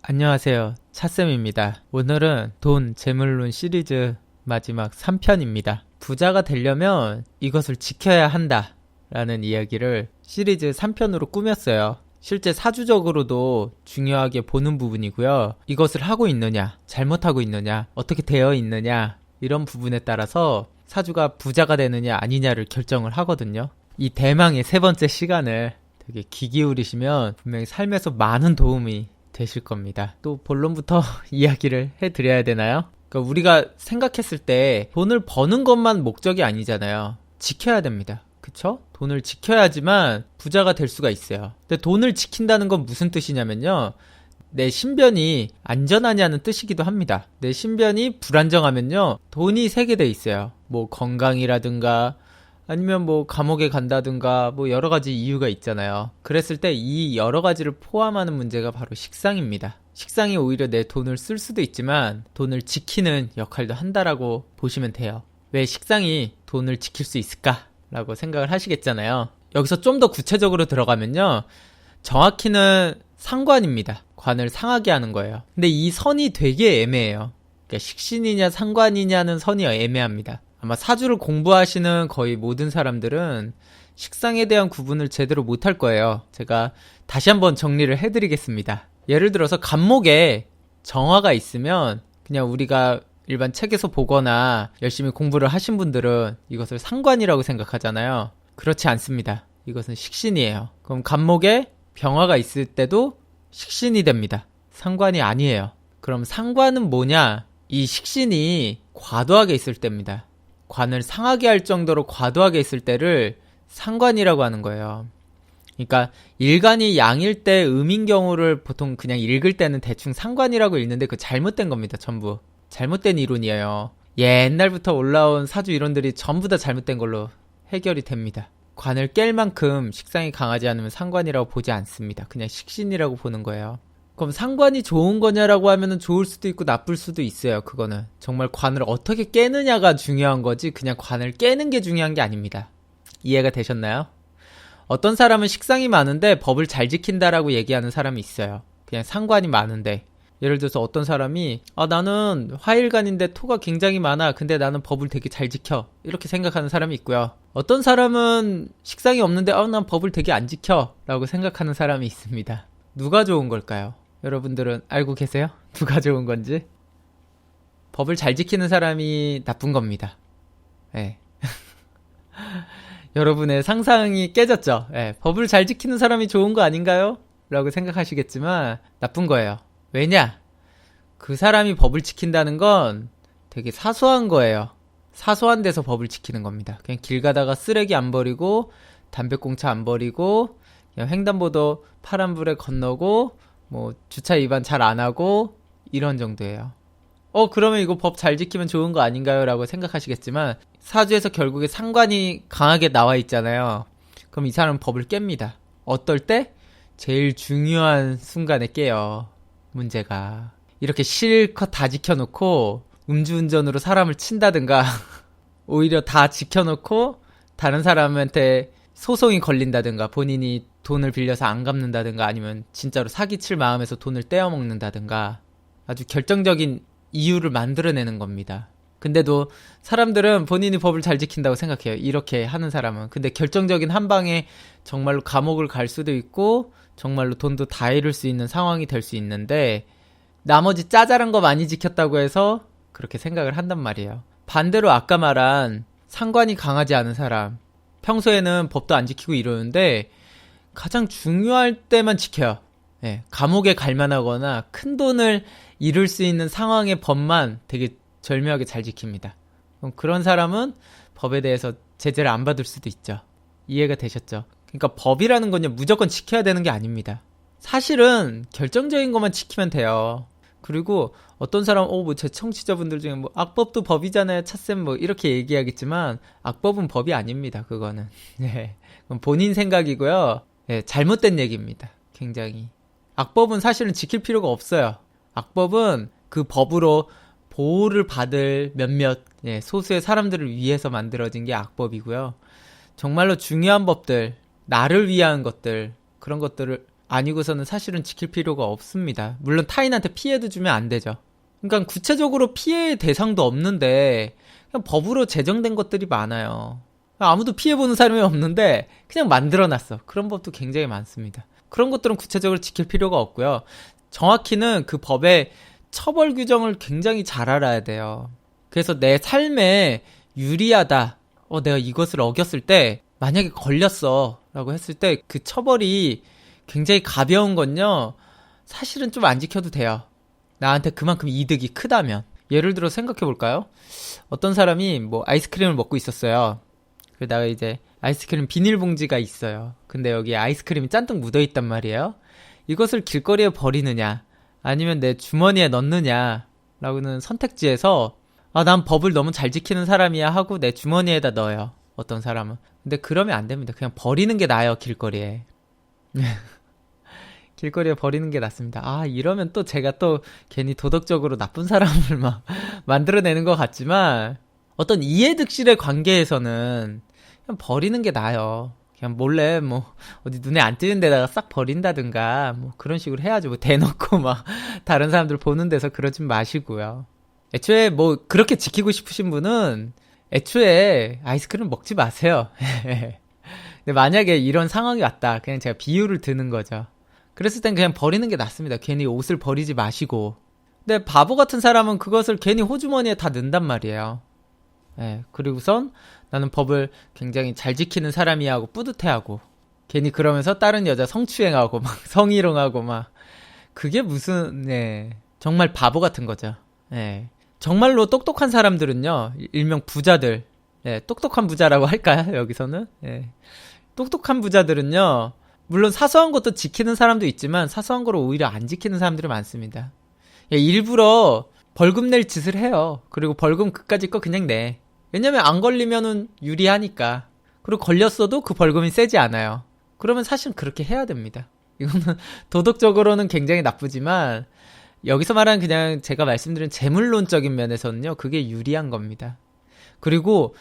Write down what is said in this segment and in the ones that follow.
안녕하세요. 차쌤입니다. 오늘은 돈, 재물론 시리즈 마지막 3편입니다. 부자가 되려면 이것을 지켜야 한다 라는 이야기를 시리즈 3편으로 꾸몄어요. 실제 사주적으로도 중요하게 보는 부분이고요. 이것을 하고 있느냐, 잘못하고 있느냐, 어떻게 되어 있느냐 이런 부분에 따라서 사주가 부자가 되느냐 아니냐를 결정을 하거든요. 이 대망의 세 번째 시간을 되게 귀 기울이시면 분명히 삶에서 많은 도움이 되실 겁니다. 또 본론부터 이야기를 해드려야 되나요? 그러니까 우리가 생각했을 때 돈을 버는 것만 목적이 아니잖아요. 지켜야 됩니다. 그쵸? 돈을 지켜야지만 부자가 될 수가 있어요. 근데 돈을 지킨다는 건 무슨 뜻이냐면요. 내 신변이 안전하냐는 뜻이기도 합니다. 내 신변이 불안정하면요. 돈이 세게 돼 있어요. 뭐 건강이라든가 아니면 뭐 감옥에 간다든가 뭐 여러 가지 이유가 있잖아요. 그랬을 때 이 여러 가지를 포함하는 문제가 바로 식상입니다. 식상이 오히려 내 돈을 쓸 수도 있지만 돈을 지키는 역할도 한다라고 보시면 돼요. 왜 식상이 돈을 지킬 수 있을까? 라고 생각을 하시겠잖아요. 여기서 좀 더 구체적으로 들어가면요. 정확히는 상관입니다. 관을 상하게 하는 거예요. 근데 이 선이 되게 애매해요. 그러니까 식신이냐 상관이냐는 선이 애매합니다. 아마 사주를 공부하시는 거의 모든 사람들은 식상에 대한 구분을 제대로 못할 거예요. 제가 다시 한번 정리를 해드리겠습니다. 예를 들어서 간목에 정화가 있으면 그냥 우리가 일반 책에서 보거나 열심히 공부를 하신 분들은 이것을 상관이라고 생각하잖아요. 그렇지 않습니다. 이것은 식신이에요. 그럼 간목에 병화가 있을 때도 식신이 됩니다. 상관이 아니에요. 그럼 상관은 뭐냐? 이 식신이 과도하게 있을 때입니다. 관을 상하게 할 정도로 과도하게 있을 때를 상관이라고 하는 거예요. 그러니까 일간이 양일 때 음인 경우를 보통 그냥 읽을 때는 대충 상관이라고 읽는데 그거 잘못된 겁니다. 전부 잘못된 이론이에요. 옛날부터 올라온 사주 이론들이 전부 다 잘못된 걸로 해결이 됩니다. 관을 깰 만큼 식상이 강하지 않으면 상관이라고 보지 않습니다. 그냥 식신이라고 보는 거예요. 그럼 상관이 좋은 거냐라고 하면은 좋을 수도 있고 나쁠 수도 있어요. 그거는 정말 관을 어떻게 깨느냐가 중요한 거지 그냥 관을 깨는 게 중요한 게 아닙니다. 이해가 되셨나요? 어떤 사람은 식상이 많은데 법을 잘 지킨다라고 얘기하는 사람이 있어요. 그냥 상관이 많은데 예를 들어서 어떤 사람이 나는 화일간인데 토가 굉장히 많아 근데 나는 법을 되게 잘 지켜 이렇게 생각하는 사람이 있고요. 어떤 사람은 식상이 없는데 난 법을 되게 안 지켜 라고 생각하는 사람이 있습니다. 누가 좋은 걸까요? 여러분들은 알고 계세요? 누가 좋은 건지? 법을 잘 지키는 사람이 나쁜 겁니다. 네. 여러분의 상상이 깨졌죠? 네. 법을 잘 지키는 사람이 좋은 거 아닌가요? 라고 생각하시겠지만 나쁜 거예요. 왜냐? 그 사람이 법을 지킨다는 건 되게 사소한 거예요. 사소한 데서 법을 지키는 겁니다. 그냥 길 가다가 쓰레기 안 버리고 담배꽁초 안 버리고 그냥 횡단보도 파란불에 건너고 뭐 주차 위반 잘 안 하고 이런 정도예요. 그러면 이거 법 잘 지키면 좋은 거 아닌가요? 라고 생각하시겠지만 사주에서 결국에 상관이 강하게 나와 있잖아요. 그럼 이 사람은 법을 깹니다. 어떨 때? 제일 중요한 순간에 깨요. 문제가 이렇게 실컷 다 지켜놓고 음주운전으로 사람을 친다든가 오히려 다 지켜놓고 다른 사람한테 소송이 걸린다든가 본인이 돈을 빌려서 안 갚는다든가 아니면 진짜로 사기칠 마음에서 돈을 떼어먹는다든가 아주 결정적인 이유를 만들어내는 겁니다. 근데도 사람들은 본인이 법을 잘 지킨다고 생각해요. 이렇게 하는 사람은. 근데 결정적인 한 방에 정말로 감옥을 갈 수도 있고 정말로 돈도 다 잃을 수 있는 상황이 될 수 있는데 나머지 짜잘한 거 많이 지켰다고 해서 그렇게 생각을 한단 말이에요. 반대로 아까 말한 상관이 강하지 않은 사람 평소에는 법도 안 지키고 이러는데 가장 중요할 때만 지켜요. 네, 감옥에 갈 만하거나 큰 돈을 잃을 수 있는 상황의 법만 되게 절묘하게 잘 지킵니다. 그럼 그런 사람은 법에 대해서 제재를 안 받을 수도 있죠. 이해가 되셨죠? 그러니까 법이라는 건요 무조건 지켜야 되는 게 아닙니다. 사실은 결정적인 것만 지키면 돼요. 그리고 어떤 사람 뭐 제 청취자분들 중에 뭐 악법도 법이잖아요 차쌤 뭐 이렇게 얘기하겠지만 악법은 법이 아닙니다. 그거는 네, 그건 본인 생각이고요. 네, 잘못된 얘기입니다. 굉장히 악법은 사실은 지킬 필요가 없어요. 악법은 그 법으로 보호를 받을 몇몇 소수의 사람들을 위해서 만들어진 게 악법이고요. 정말로 중요한 법들 나를 위한 것들 그런 것들을 아니고서는 사실은 지킬 필요가 없습니다. 물론 타인한테 피해도 주면 안 되죠. 그러니까 구체적으로 피해의 대상도 없는데 그냥 법으로 제정된 것들이 많아요. 아무도 피해보는 사람이 없는데 그냥 만들어놨어. 그런 법도 굉장히 많습니다. 그런 것들은 구체적으로 지킬 필요가 없고요. 정확히는 그 법의 처벌 규정을 굉장히 잘 알아야 돼요. 그래서 내 삶에 유리하다. 내가 이것을 어겼을 때 만약에 걸렸어 라고 했을 때 그 처벌이 굉장히 가벼운 건요. 사실은 좀 안 지켜도 돼요. 나한테 그만큼 이득이 크다면. 예를 들어 생각해 볼까요? 어떤 사람이 뭐 아이스크림을 먹고 있었어요. 그러다가 이제 아이스크림 비닐봉지가 있어요. 근데 여기 아이스크림이 잔뜩 묻어있단 말이에요. 이것을 길거리에 버리느냐 아니면 내 주머니에 넣느냐 라고는 선택지에서 난 법을 너무 잘 지키는 사람이야 하고 내 주머니에다 넣어요. 어떤 사람은. 근데 그러면 안 됩니다. 그냥 버리는 게 나아요. 길거리에. 길거리에 버리는 게 낫습니다. 이러면 또 제가 또 괜히 도덕적으로 나쁜 사람을 막 만들어내는 것 같지만 어떤 이해득실의 관계에서는 그냥 버리는 게 나아요. 그냥 몰래 뭐 어디 눈에 안 띄는 데다가 싹 버린다든가 뭐 그런 식으로 해야죠. 뭐 대놓고 막 다른 사람들 보는 데서 그러지 마시고요. 애초에 뭐 그렇게 지키고 싶으신 분은 애초에 아이스크림 먹지 마세요. 근데 만약에 이런 상황이 왔다. 그냥 제가 비유를 드는 거죠. 그랬을 땐 그냥 버리는 게 낫습니다. 괜히 옷을 버리지 마시고. 근데 바보 같은 사람은 그것을 괜히 호주머니에 다 넣는단 말이에요. 그리고선 나는 법을 굉장히 잘 지키는 사람이야 하고 뿌듯해하고 괜히 그러면서 다른 여자 성추행하고 막 성희롱하고 막 그게 무슨 정말 바보 같은 거죠. 정말로 똑똑한 사람들은요. 일명 부자들. 똑똑한 부자라고 할까요? 여기서는. 똑똑한 부자들은요. 물론 사소한 것도 지키는 사람도 있지만 사소한 거를 오히려 안 지키는 사람들이 많습니다. 일부러 벌금 낼 짓을 해요. 그리고 벌금 그까짓 거 그냥 내. 왜냐면 안 걸리면은 유리하니까. 그리고 걸렸어도 그 벌금이 세지 않아요. 그러면 사실 그렇게 해야 됩니다. 이거는 도덕적으로는 굉장히 나쁘지만 여기서 말하는 그냥 제가 말씀드린 재물론적인 면에서는요. 그게 유리한 겁니다. 그리고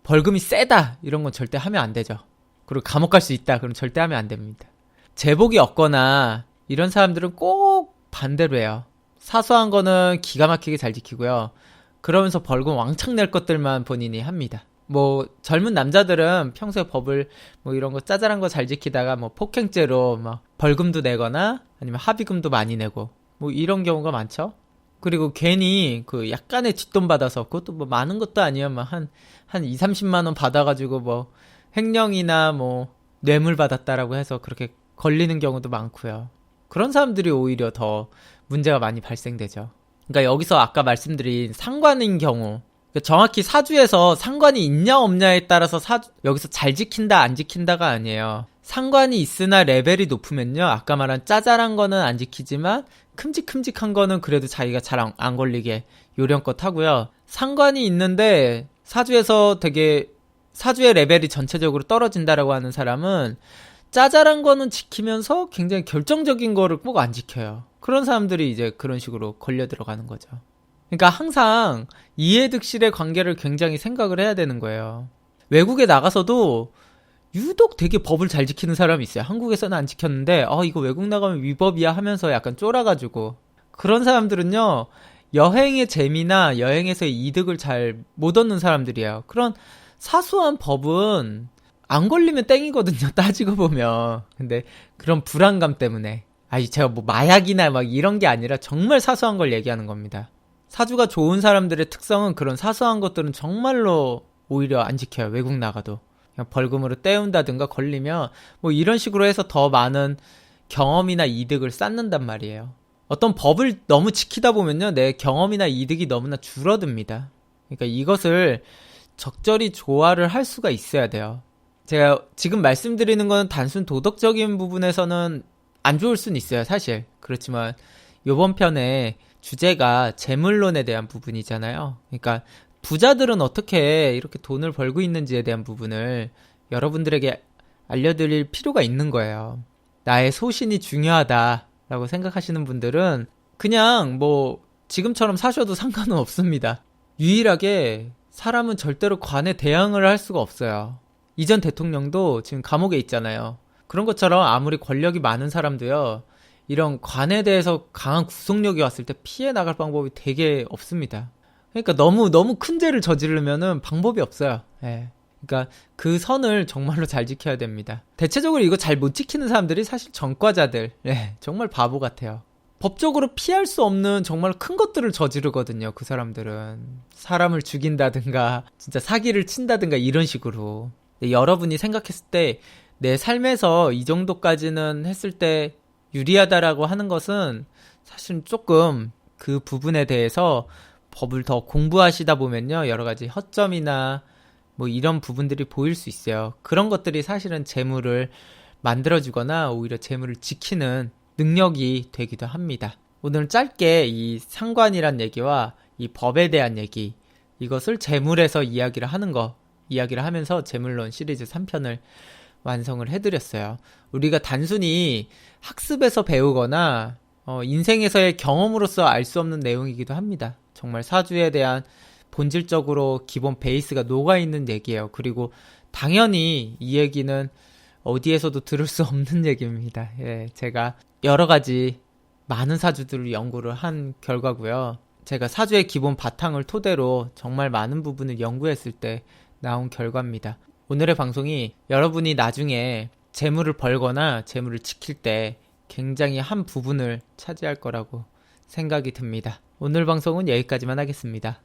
벌금이 세다 이런 건 절대 하면 안 되죠. 그리고 감옥 갈 수 있다 그럼 절대 하면 안 됩니다. 제복이 없거나 이런 사람들은 꼭 반대로 해요. 사소한 거는 기가 막히게 잘 지키고요. 그러면서 벌금 왕창 낼 것들만 본인이 합니다. 뭐 젊은 남자들은 평소에 법을 뭐 이런 거 짜잘한 거 잘 지키다가 뭐 폭행죄로 막 벌금도 내거나 아니면 합의금도 많이 내고 뭐 이런 경우가 많죠. 그리고 괜히 그 약간의 뒷돈 받아서 그것도 뭐 많은 것도 아니에요. 막 한 2, 30만 원 받아가지고 뭐 횡령이나 뭐 뇌물 받았다라고 해서 그렇게 걸리는 경우도 많고요. 그런 사람들이 오히려 더 문제가 많이 발생되죠. 그러니까 여기서 아까 말씀드린 상관인 경우 정확히 사주에서 상관이 있냐 없냐에 따라서 여기서 잘 지킨다 안 지킨다가 아니에요. 상관이 있으나 레벨이 높으면요. 아까 말한 짜잘한 거는 안 지키지만 큼직큼직한 거는 그래도 자기가 잘 안 걸리게 요령껏 하고요. 상관이 있는데 사주에서 되게 사주의 레벨이 전체적으로 떨어진다라고 하는 사람은 짜잘한 거는 지키면서 굉장히 결정적인 거를 꼭 안 지켜요. 그런 사람들이 이제 그런 식으로 걸려 들어가는 거죠. 그러니까 항상 이해득실의 관계를 굉장히 생각을 해야 되는 거예요. 외국에 나가서도 유독 되게 법을 잘 지키는 사람이 있어요. 한국에서는 안 지켰는데 이거 외국 나가면 위법이야 하면서 약간 쫄아가지고 그런 사람들은요. 여행의 재미나 여행에서의 이득을 잘 못 얻는 사람들이에요. 그런 사소한 법은 안 걸리면 땡이거든요. 따지고 보면. 근데 그런 불안감 때문에 제가 뭐 마약이나 막 이런 게 아니라 정말 사소한 걸 얘기하는 겁니다. 사주가 좋은 사람들의 특성은 그런 사소한 것들은 정말로 오히려 안 지켜요. 외국 나가도. 그냥 벌금으로 때운다든가 걸리면 뭐 이런 식으로 해서 더 많은 경험이나 이득을 쌓는단 말이에요. 어떤 법을 너무 지키다 보면요. 내 경험이나 이득이 너무나 줄어듭니다. 그러니까 이것을 적절히 조화를 할 수가 있어야 돼요. 제가 지금 말씀드리는 건 단순 도덕적인 부분에서는 안 좋을 수는 있어요. 사실. 그렇지만 이번 편에 주제가 재물론에 대한 부분이잖아요. 그러니까 부자들은 어떻게 이렇게 돈을 벌고 있는지에 대한 부분을 여러분들에게 알려드릴 필요가 있는 거예요. 나의 소신이 중요하다라고 생각하시는 분들은 그냥 뭐 지금처럼 사셔도 상관은 없습니다. 유일하게 사람은 절대로 관에 대항을 할 수가 없어요. 이전 대통령도 지금 감옥에 있잖아요. 그런 것처럼 아무리 권력이 많은 사람도요, 이런 관에 대해서 강한 구속력이 왔을 때 피해 나갈 방법이 되게 없습니다. 그러니까 너무 큰 죄를 저지르면은 방법이 없어요. 예. 그러니까 그 선을 정말로 잘 지켜야 됩니다. 대체적으로 이거 잘 못 지키는 사람들이 사실 전과자들, 예, 정말 바보 같아요. 법적으로 피할 수 없는 정말 큰 것들을 저지르거든요. 그 사람들은 사람을 죽인다든가 진짜 사기를 친다든가 이런 식으로. 여러분이 생각했을 때 내 삶에서 이 정도까지는 했을 때 유리하다라고 하는 것은 사실 조금 그 부분에 대해서 법을 더 공부하시다 보면요, 여러 가지 허점이나 뭐 이런 부분들이 보일 수 있어요. 그런 것들이 사실은 재물을 만들어주거나 오히려 재물을 지키는 능력이 되기도 합니다. 오늘은 짧게 이 상관이란 얘기와 이 법에 대한 얘기, 이것을 재물에서 이야기를 하면서 재물론 시리즈 3편을 완성을 해드렸어요. 우리가 단순히 학습에서 배우거나 인생에서의 경험으로서 알 수 없는 내용이기도 합니다. 정말 사주에 대한 본질적으로 기본 베이스가 녹아있는 얘기예요. 그리고 당연히 이 얘기는 어디에서도 들을 수 없는 얘기입니다. 예, 제가 여러 가지 많은 사주들을 연구를 한 결과고요. 제가 사주의 기본 바탕을 토대로 정말 많은 부분을 연구했을 때 나온 결과입니다. 오늘의 방송이 여러분이 나중에 재물을 벌거나 재물을 지킬 때 굉장히 한 부분을 차지할 거라고 생각이 듭니다. 오늘 방송은 여기까지만 하겠습니다.